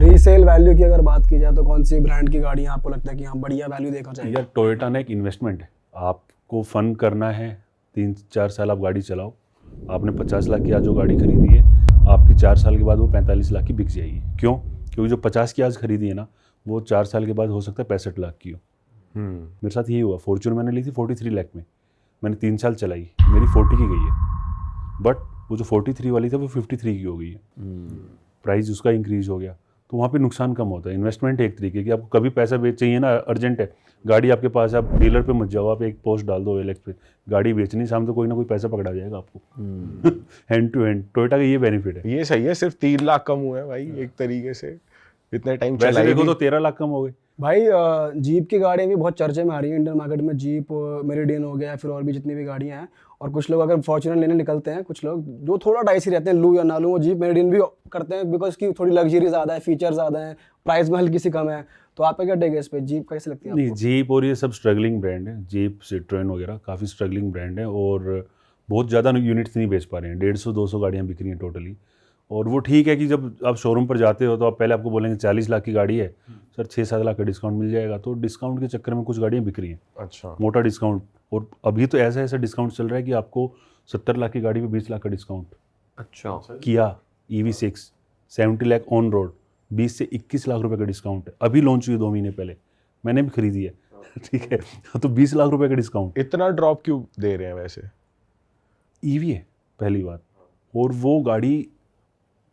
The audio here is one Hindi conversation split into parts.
रीसेल वैल्यू की अगर बात की जाए तो कौन सी ब्रांड की गाड़ियाँ आपको लगता है कि हाँ बढ़िया वैल्यू देखा जाएगा? यार टोयोटा ना एक इन्वेस्टमेंट है, आपको फन करना है, 3-4 साल आप गाड़ी चलाओ, आपने 50 लाख की आज जो गाड़ी खरीदी है आपकी 4 साल के बाद वो 45 लाख की बिक जाएगी। क्यों? क्योंकि जो 50 की आज खरीदी है ना वो 4 साल के बाद हो सकता है 65 लाख की हो। मेरे साथ यही हुआ। फॉर्च्यून मैंने ली थी 43 लाख में, मैंने 3 साल चलाई, मेरी 40 की गई है, बट वो जो 43 वाली थी वो 53 की हो गई है। प्राइस उसका इंक्रीज हो गया, तो वहाँ पे नुकसान कम होता है। इन्वेस्टमेंट है एक तरीके की, आपको कभी पैसा बेच चाहिए ना, अर्जेंट है, गाड़ी आपके पास है, आप डीलर पे मत जाओ, आप एक पोस्ट डाल दो OLX पे, गाड़ी बेचनी, सामने तो कोई ना कोई पैसा पकड़ा जाएगा आपको। हैंड टू हैंड टोयोटा का ये बेनिफिट है। ये सही है, सिर्फ 3 लाख कम हुए हैं भाई एक तरीके से, इतने टाइम वैसे चलाई देखो भी। तो 13 लाख कम हो गए। भाई जीप की गाड़ियाँ भी बहुत चर्चे में आ रही हैं इंडियन मार्केट में। जीप मेरिडियन हो गया, फिर और भी जितनी भी गाड़ियाँ हैं, और कुछ लोग अगर फॉर्च्यूनर लेने निकलते हैं, कुछ लोग जो थोड़ा डाइसी रहते हैं, लूँ या ना लूँ, वो जीप मेरिडियन भी करते हैं बिकॉज की थोड़ी लग्जरी ज़्यादा है, फीचर ज़्यादा है, प्राइस में हल्की सी कम है। तो आपका क्या टेक है इस पे? जीप कैसे लगती है नहीं, आपको? जीप और ये सब स्ट्रगलिंग ब्रांड है, जीप सिट्रोएन वगैरह काफ़ी स्ट्रगलिंग ब्रांड है और बहुत ज़्यादा यूनिट्स नहीं बेच पा रहे हैं। 150-200 गाड़ियाँ बिक रही हैं टोटली। और वो ठीक है कि जब आप शोरूम पर जाते हो तो आप पहले आपको बोलेंगे 40 लाख की गाड़ी है सर, 6-7 लाख का डिस्काउंट मिल जाएगा, तो डिस्काउंट के चक्कर में कुछ गाड़ियाँ बिक रही हैं। अच्छा, मोटा डिस्काउंट। और अभी तो ऐसा ऐसा डिस्काउंट चल रहा है कि आपको 70 लाख की गाड़ी पे 20 लाख का डिस्काउंट। अच्छा, किया EV6 70 लाख ऑन रोड, 20 से 21 लाख रुपए का डिस्काउंट है, अभी लॉन्च हुई 2 महीने पहले, मैंने भी खरीदी है। ठीक है, तो 20 लाख रुपए का डिस्काउंट। इतना ड्रॉप क्यों दे रहे हैं वैसे? EV है पहली बात, और वो गाड़ी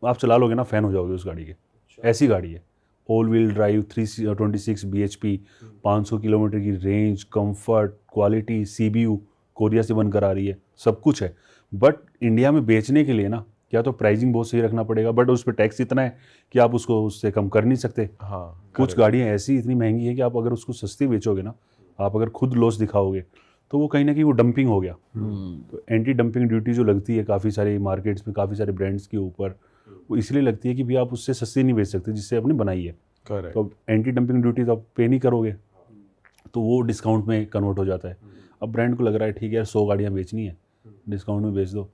आप चला लोगे ना, फैन हो जाओगे उस गाड़ी के। ऐसी गाड़ी है, all wheel drive, 326 bhp, 500 kilometre की range, comfort, quality, CBU Korea से बनकर आ रही है, सब कुछ है। बट इंडिया में बेचने के लिए ना, क्या तो प्राइसिंग बहुत सही रखना पड़ेगा, बट उस पर टैक्स इतना है कि आप उसको उससे कम कर नहीं सकते। हाँ, कुछ गाड़ियाँ ऐसी इतनी महंगी है कि आप अगर उसको सस्ती बेचोगे ना, आप अगर खुद लॉस दिखाओगे तो वो कहीं ना कहीं वो डंपिंग हो गया। तो एंटी डंपिंग ड्यूटी जो लगती है काफ़ी सारे मार्केट्स में, काफ़ी सारे ब्रांड्स के ऊपर, वो इसलिए लगती है कि भी आप उससे सस्ती नहीं बेच सकते जिससे आपने बनाई है। करेक्ट। तो एंटी डंपिंग ड्यूटी तो आप पे नहीं करोगे, तो वो डिस्काउंट में कन्वर्ट हो जाता है। अब ब्रांड को लग रहा है ठीक है यार 100 गाड़ियाँ बेचनी है, डिस्काउंट में बेच दो।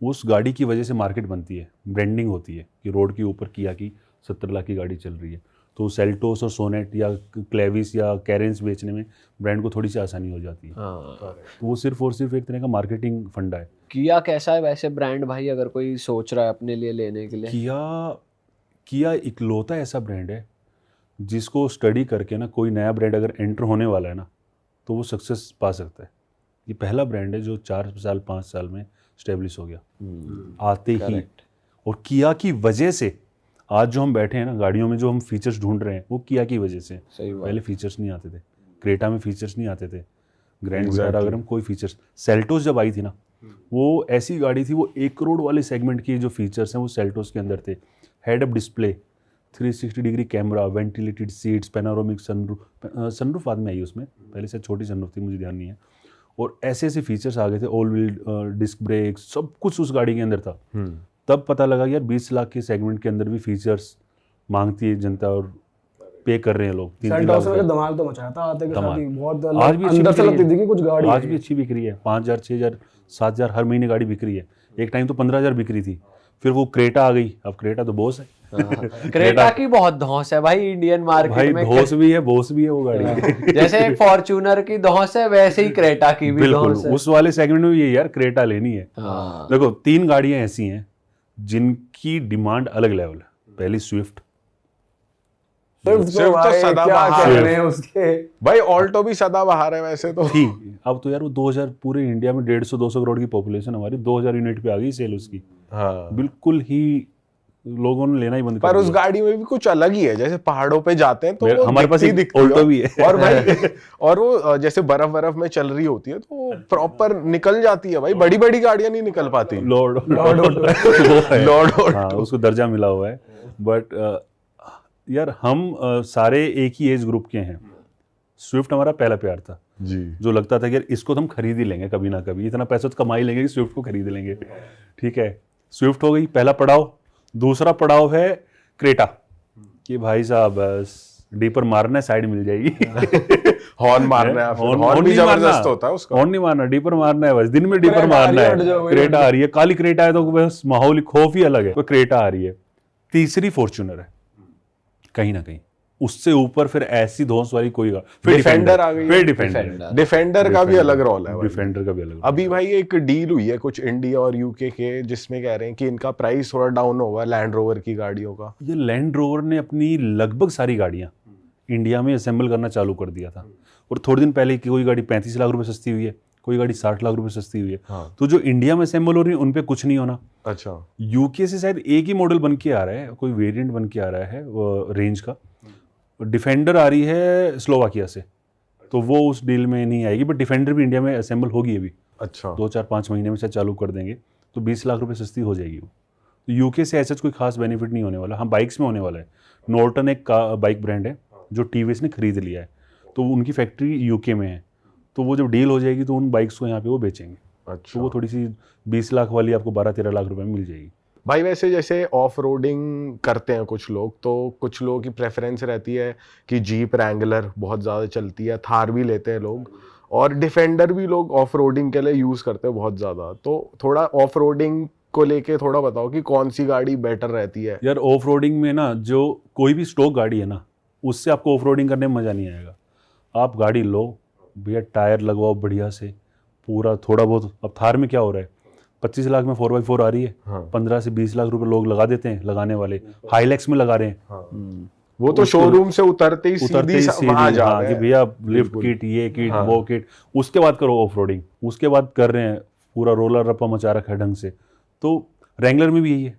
उस गाड़ी की वजह से मार्केट बनती है, ब्रांडिंग होती है कि रोड के ऊपर किया कि 70 लाख की गाड़ी चल रही है, तो सेल्टोस और सोनेट या क्लेविस या कैरेंस बेचने में ब्रांड को थोड़ी सी आसानी हो जाती है। हाँ। तो वो सिर्फ और सिर्फ एक तरह का मार्केटिंग फंडा है। किया कैसा है वैसे ब्रांड भाई, अगर कोई सोच रहा है अपने लिए लेने के लिए? किया इकलौता ऐसा ब्रांड है जिसको स्टडी करके ना, कोई नया ब्रांड अगर एंटर होने वाला है ना तो वो सक्सेस पा सकता है। ये पहला ब्रांड है जो 4 साल 5 साल में स्टेब्लिश हो गया आते ही। और किया की वजह से आज जो हम बैठे हैं ना, गाड़ियों में जो हम फीचर्स ढूंढ रहे हैं वो किया की वजह से। सही बात। पहले फीचर्स नहीं आते थे, क्रेटा में फीचर्स नहीं आते थे, ग्रैंड विटारा अगर हम कोई फीचर्स, सेल्टोस जब आई थी ना, वो ऐसी गाड़ी थी, वो 1 करोड़ वाले सेगमेंट की जो फीचर्स हैं वो सेल्टोस के अंदर थे। Head up display, 360 degree camera, ventilated seats, panoramic sunroof, sunroof बाद में आई उसमें, पहले से छोटी सनरूफ थी, मुझे ध्यान नहीं है। और ऐसे ऐसे फीचर्स आ गए थे, ऑल व्हील डिस्क ब्रेक, सब कुछ उस गाड़ी के अंदर था। तब पता लगा यार 20 लाख के सेगमेंट के अंदर भी फीचर्स मांगती है जनता और पे कर रहे हैं लोग। 3-3 लाख सेल्टोस ने धमाल तो मचाया था आते के साथ ही, बहुत आज भी अंदर से लगती थी कि कुछ गाड़ी आज भी अच्छी बिक रही है, 5,000 6,000 7,000 हर महीने गाड़ी बिक रही है। एक टाइम तो 15,000 बिक रही थी, फिर वो क्रेटा आ गई, अब क्रेटा तो बॉस है। क्रेटा की बहुत धौंस है भाई इंडियन मार्केट भाई में। धौंस भी है, बॉस भी है वो गाड़ी। जैसे एक फॉर्च्यूनर की धौंस है, वैसे ही क्रेटा की भी बिल्कुल, धौंस है। उस वाले सेगमेंट में भी ये यार क्रेटा लेनी है। हाँ। देखो 3 गाड़ियां ऐसी हैं जिनकी डिमांड अलग लेवल है। पहली स्विफ्ट, सिर्फ तो सदाबहार कह रहे हैं उसके। भाई ऑल्टो भी सदाबहार है वैसे तो। थी, अब तो यार वो 2000, पूरे इंडिया में 150-200 करोड़ की पॉपुलेशन हमारी, 2000 यूनिट पे आ गई सेल उसकी। हाँ, बिल्कुल ही लोगों ने लेना ही बंद कर पर उस दिया। गाड़ी में भी कुछ अलग ही है, जैसे पहाड़ों पे जाते हैं तो वो हमारे पास दिखती एक दिखती ऑल्टो भी है। और भाई और वो जैसे बर्फ में चल रही होती है तो वो प्रॉपर निकल जाती है भाई, बड़ी बड़ी गाड़ियां नहीं निकल पाती। लॉर्ड हाँ, उसको दर्जा मिला हुआ है। बट यार हम सारे एक ही एज ग्रुप के हैं। स्विफ्ट हमारा पहला प्यार था जी, जो लगता था कि यार इसको तो हम खरीद ही लेंगे कभी ना कभी, इतना पैसा तो कमा ही लेंगे कि स्विफ्ट को खरीद लेंगे। ठीक है, स्विफ्ट हो गई पहला पड़ाव। दूसरा पड़ाव है क्रेटा, कि भाई साहब बस डीपर मारना है, साइड मिल जाएगी। हॉर्न मारना है, हॉर्न भी जबरदस्त होता है उसका। हॉर्न नहीं मारना, डीपर मारना है, बस दिन में डीपर मारना है। क्रेटा आ रही है, काली क्रेटा है तो बस माहौल खौफ ही अलग है। तो क्रेटा आ रही है। तीसरी फॉर्च्यूनर है, कहीं ना कहीं उससे ऊपर फिर ऐसी धौंस वाली कोई फिर डिफेंडर आ गई है। फिर डिफेंडर डिफेंडर का भी अलग रोल है भाई। डिफेंडर का भी अलग अभी भाई एक डील हुई है कुछ इंडिया और यूके के, जिसमें कह रहे हैं कि इनका प्राइस थोड़ा डाउन होगा लैंड रोवर की गाड़ियों का। ये लैंड रोवर ने अपनी लगभग सारी गाड़ियां इंडिया में असेंबल करना चालू कर दिया था, और थोड़े दिन पहले की कोई गाड़ी 35 लाख रुपए सस्ती हुई है, कोई गाड़ी 60 लाख रुपए सस्ती हुई है। हाँ। तो जो इंडिया में असेंबल हो रही है उन पे कुछ नहीं होना। अच्छा। यूके से शायद एक ही मॉडल बन के आ रहा है, कोई वेरिएंट बन के आ रहा है रेंज का। डिफेंडर आ रही है स्लोवाकिया से, तो वो उस डील में नहीं आएगी, बट डिफेंडर भी इंडिया में असेंबल होगी अभी। अच्छा। 2-4-5 महीने में शायद चालू कर देंगे, तो 20 लाख रुपए सस्ती हो जाएगी वो। तो यूके से ऐसा कोई खास बेनिफिट नहीं होने वाला। हाँ, बाइक्स में होने वाला है। नॉर्टन एक बाइक ब्रांड है जो टीवीएस ने खरीद लिया है, तो उनकी फैक्ट्री यूके में है, तो वो जब डील हो जाएगी तो उन बाइक्स को यहाँ पे वो बेचेंगे। अच्छा। तो वो थोड़ी सी 20 लाख वाली आपको 12-13 लाख रुपए में मिल जाएगी। भाई वैसे जैसे ऑफ रोडिंग करते हैं कुछ लोग, तो कुछ लोगों की प्रेफरेंस रहती है कि जीप रैंगलर बहुत ज़्यादा चलती है, थार भी लेते हैं लोग, और डिफेंडर भी लोग ऑफ रोडिंग के लिए यूज़ करते हैं बहुत ज़्यादा। तो थोड़ा ऑफ रोडिंग को लेके थोड़ा बताओ कि कौन सी गाड़ी बेटर रहती है। यार ऑफ रोडिंग में ना, जो कोई भी स्टॉक गाड़ी है ना, उससे आपको ऑफ रोडिंग करने में मज़ा नहीं आएगा। आप गाड़ी लो भैया, टायर लगवाओ बढ़िया से पूरा, थोड़ा बहुत। अब थार में क्या हो रहा है, 25 लाख में 4x4 आ रही है। हाँ। 15 से 20 लाख रुपए लोग लगा देते हैं, लगाने वाले हाईलैक्स में लगा रहे हैं। हाँ। वो तो शोरूम से उतरते ही सीधी वहां जा रहे कि हैं। भैया लिफ्ट किट, ये किट, हाँ। वो किट, उसके बाद करो ऑफ रोडिंग। उसके बाद कर रहे हैं पूरा रोलर रप्पा मचा रखा है ढंग से। तो रैंगलर में भी यही है।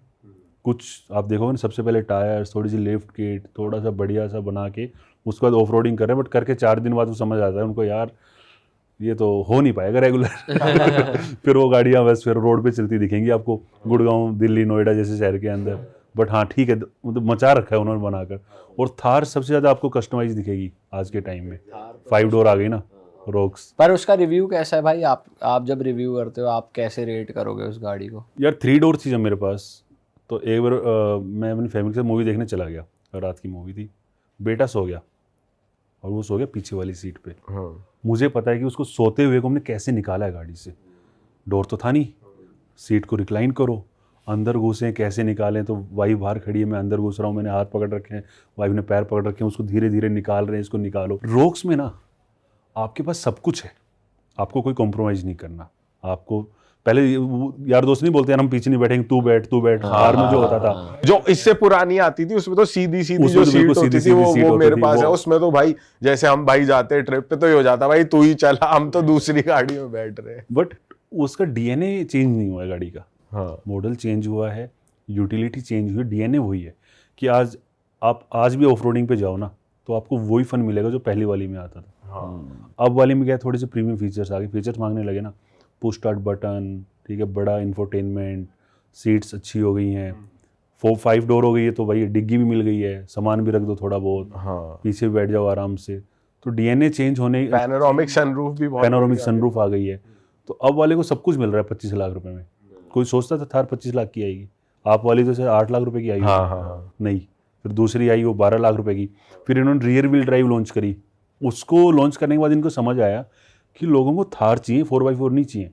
कुछ आप देखोगे ना, सबसे पहले टायर्स, थोड़ी सी लिफ्ट किट, थोड़ा सा बढ़िया सा बना के उसके बाद ऑफ रोडिंग कर रहे हैं, बट करके 4 दिन बाद वो समझ आता है उनको, यार ये तो हो नहीं पाएगा रेगुलर। फिर वो गाड़ियाँ बस फिर रोड पे चलती दिखेंगी आपको, गुड़गांव, दिल्ली, नोएडा जैसे शहर के अंदर। बट हाँ ठीक है, मतलब मचा रखा है उन्होंने बनाकर। और थार सबसे ज़्यादा आपको कस्टमाइज दिखेगी आज के टाइम में। 5 डोर आ गई ना रोक्स। पर उसका रिव्यू कैसा है भाई? आप जब रिव्यू करते हो, आप कैसे रेट करोगे उस गाड़ी को? यार 3 डोर थी जब मेरे पास, तो एक बार मैं अपनी फैमिली के साथ मूवी देखने चला गया, रात की मूवी थी, बेटा सो गया और वो सो गया पीछे वाली सीट पे। हाँ। मुझे पता है कि उसको सोते हुए को हमने कैसे निकाला है गाड़ी से। डोर तो था नहीं, सीट को रिक्लाइन करो, अंदर घुसे, कैसे निकालें। तो वाइफ बाहर खड़ी है, मैं अंदर घुस रहा हूँ, मैंने हाथ पकड़ रखे हैं, वाइफ ने पैर पकड़ रखे हैं, उसको धीरे धीरे निकाल रहे हैं, इसको निकालो। रोक्स में ना आपके पास सब कुछ है, आपको कोई कॉम्प्रोमाइज़ नहीं करना। आपको पहले यार दोस्त नहीं बोलते यार हम पीछे नहीं बैठेंगे, तू बैठ तू बैठ। कार में जो होता था, जो इससे पुरानी आती थी उसमें तो सीधी सीधी उसमें जो तो सीट बिल्कुल होती थी सीधी-सीधी सीट वो होती मेरे थी, पास है। वो- उसमें तो भाई जैसे हम भाई जाते हैं ट्रिप पे तो ये हो जाता भाई तू ही चला, हम तो दूसरी गाड़ी में बैठ रहे हैं। बट उसका डीएनए चेंज नहीं हुआ है गाड़ी का। हाँ। मॉडल चेंज हुआ है, यूटिलिटी चेंज हुई है, डीएनए वही है कि आज आप आज भी ऑफ रोडिंग पे जाओ ना, तो आपको वही फन मिलेगा जो पहली वाली में आता था। हाँ। अब वाली में क्या है, थोड़े से प्रीमियम फीचर्स आ गए, फीचर्स मांगने लगे ना, पुश स्टार्ट बटन, ठीक है, बड़ा इंफोटेनमेंट, सीट्स अच्छी हो गई हैं, 4-5 डोर हो गई है, तो भाई डिग्गी भी मिल गई है, सामान भी रख दो थोड़ा बहुत, हाँ। पीछे भी बैठ जाओ आराम से। तो डीएनए चेंज होने, पैनोरामिक सनरूफ भी बहुत पैनोरामिक सनरूफ आ गई है। तो अब वाले को सब कुछ मिल रहा है 25 लाख रुपए में। कोई सोचता था थार 25 लाख की आएगी, आप वाली तो शायद 8 लाख रुपए की आई। हाँ हाँ हाँ। नहीं, फिर दूसरी आई वो 12 लाख रुपए की। फिर इन्होंने रियर व्हील ड्राइव लॉन्च करी। उसको लॉन्च करने के बाद इनको समझ आया कि लोगों को थार चाहिए, 4x4 नहीं चाहिए।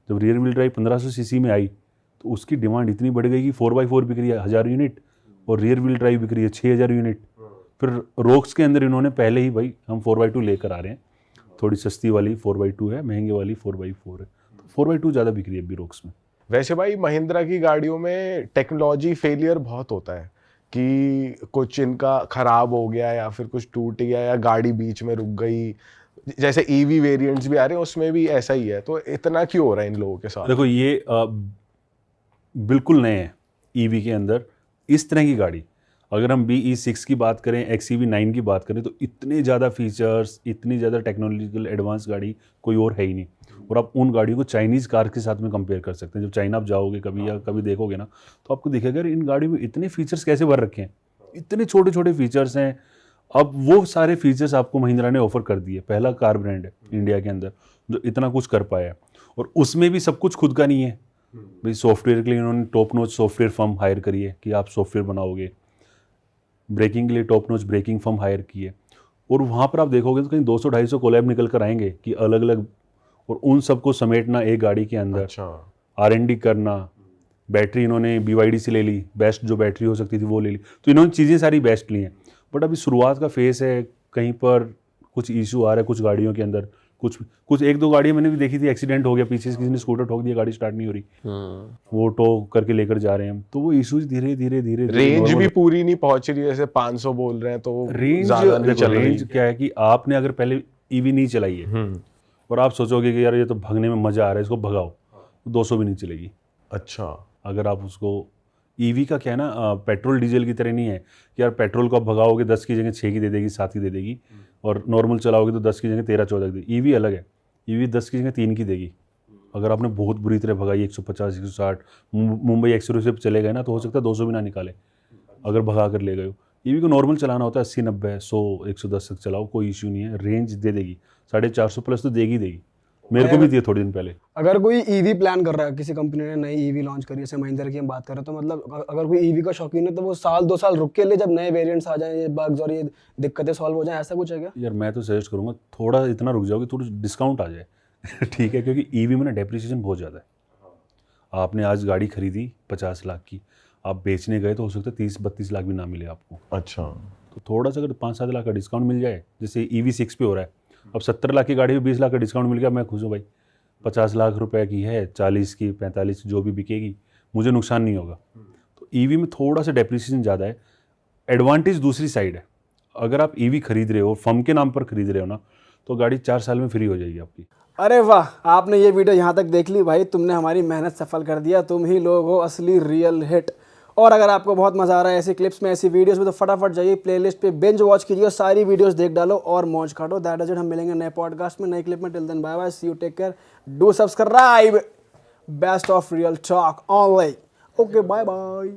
जब रियर व्हील ड्राइव 1500 सीसी में आई तो उसकी डिमांड इतनी बढ़ गई कि 4x4 बिक रही है 1000 यूनिट और रियर व्हील ड्राइव बिक रही है 6000 यूनिट। फिर रोक्स के अंदर इन्होंने पहले ही भाई हम 4x2 लेकर आ रहे हैं, थोड़ी सस्ती वाली 4x2 है, महंगे वाली 4x4 है। तो 4x2 ज़्यादा बिक रही है अभी रोक्स में। वैसे भाई महिंद्रा की गाड़ियों में टेक्नोलॉजी फेलियर बहुत होता है कि कुछ इनका खराब हो गया या फिर कुछ टूट गया या गाड़ी बीच में रुक गई। जैसे ईवी वेरिएंट्स भी आ रहे हैं उसमें भी ऐसा ही है, तो इतना क्यों हो रहा है इन लोगों के साथ? देखो ये बिल्कुल नए हैं ईवी के अंदर इस तरह की गाड़ी। अगर हम BE6 की बात करें, XEV9 की बात करें, तो इतने ज़्यादा फीचर्स, इतनी ज़्यादा टेक्नोलॉजिकल एडवांस गाड़ी कोई और है ही नहीं। और आप उन गाड़ियों को चाइनीज़ कार के साथ में कंपेयर कर सकते हैं। जब चाइना आप जाओगे कभी या कभी देखोगे ना, तो आपको दिखेगा यार इन गाड़ियों में इतने फीचर्स कैसे भर रखे हैं, इतने छोटे छोटे फीचर्स हैं। अब वो सारे फीचर्स आपको महिंद्रा ने ऑफर कर दिए। पहला कार ब्रांड है इंडिया के अंदर जो इतना कुछ कर पाया है, और उसमें भी सब कुछ खुद का नहीं है भाई। सॉफ्टवेयर के लिए इन्होंने top notch software firm hire करी है कि आप सॉफ्टवेयर बनाओगे, ब्रेकिंग के लिए top notch breaking firm hire की है। और वहाँ पर आप देखोगे तो कहीं 200-250 कोलैब निकल कर आएंगे कि अलग अलग, और उन सबको समेटना एक गाड़ी के अंदर, अच्छा। R&D करना। बैटरी इन्होंने BYD से ले ली, बेस्ट जो बैटरी हो सकती थी वो ले ली। तो इन्होंने चीज़ें सारी बेस्ट ली हैं। बट अभी शुरुआत का फेस है, कहीं पर कुछ इशू आ रहा है कुछ गाड़ियों के अंदर, कुछ एक दो गाड़ियाँ मैंने भी देखी थी, एक्सीडेंट हो गया, पीछे से किसी ने स्कूटर ठोक दिया, गाड़ी स्टार्ट नहीं हो रही, वो टो करके लेकर जा रहे हैं हम, तो वो इश्यूज धीरे धीरे धीरे रेंज भी पूरी नहीं पहुंच रही है, जैसे 500 बोल रहे हैं तो रेंज ज्यादा नहीं चल रही। रेंज क्या है कि आपने अगर पहले ईवी नहीं चलाई है और आप सोचोगे कि यार ये तो भगने में मजा आ रहा है, इसको भगाओ, तो 200 भी नहीं चलेगी। अच्छा, अगर आप उसको ईवी का क्या है ना, पेट्रोल डीजल की तरह नहीं है कि यार पेट्रोल को आप भगाओगे 10 की जगह 6 की दे देगी, 7 की दे देगी, और नॉर्मल चलाओगे तो 10 की जगह 13-14 की देगी। ईवी अलग है, ईवी 10 की जगह 3 की देगी। अगर आपने बहुत बुरी तरह भगाई 150 160 मुंबई एक्सप्रेस से चले गए ना, तो हो सकता है 200 भी ना निकाले अगर भगा कर ले गए हो। ईवी को नॉर्मल चलाना होता है 80 90 100 110 तक चलाओ, कोई इशू नहीं है, रेंज दे देगी, 450 प्लस तो देगी। मेरे को भी दिए थोड़े दिन पहले। अगर कोई ईवी प्लान कर रहा है, किसी कंपनी ने नई ईवी लॉन्च करी है, जैसे महिंद्रा की हम बात कर रहे हैं, तो मतलब अगर कोई ईवी का शौकीन है तो वो साल 2 साल रुक के लिए, जब नए वेरिएंट्स आ जाएं, ये बग्स और ये दिक्कतें सॉल्व हो जाएं, ऐसा कुछ है क्या? यार मैं तो सजेस्ट करूँगा थोड़ा इतना रुक जाओगे, थोड़ी डिस्काउंट आ जाए ठीक है, क्योंकि ईवी में ना डेप्रिसिएशन बहुत ज़्यादा है। आपने आज गाड़ी खरीदी 50 लाख की, आप बेचने गए तो हो सकता है 30-32 लाख भी ना मिले आपको। अच्छा, तो थोड़ा सा अगर 5-7 लाख का डिस्काउंट मिल जाए, जैसे EV6 पे हो रहा है, अब 70 लाख की गाड़ी में 20 लाख का डिस्काउंट मिल गया, मैं खुश हूँ भाई। 50 लाख रुपए की है, 40 की 45 जो भी बिकेगी, मुझे नुकसान नहीं होगा। तो ईवी में थोड़ा सा डेप्रिसिएशन ज़्यादा है। एडवांटेज दूसरी साइड है, अगर आप ईवी खरीद रहे हो, फर्म के नाम पर खरीद रहे हो ना, तो गाड़ी 4 साल में फ्री हो जाएगी आपकी। अरे वाह, आपने ये वीडियो यहाँ तक देख ली भाई, तुमने हमारी मेहनत सफल कर दिया, तुम ही लोग हो असली रियल हिट। और अगर आपको बहुत मजा आ रहा है ऐसी क्लिप्स में, ऐसी वीडियोस में, तो फटाफट जाइए प्लेलिस्ट पे, बिंज वॉच कीजिए, सारी वीडियोस देख डालो और मौज काटो। दैट इज इट, हम मिलेंगे नए पॉडकास्ट में, नई क्लिप में। Till then bye bye, see you, take care, do subscribe, best of real talk online. Okay, bye bye.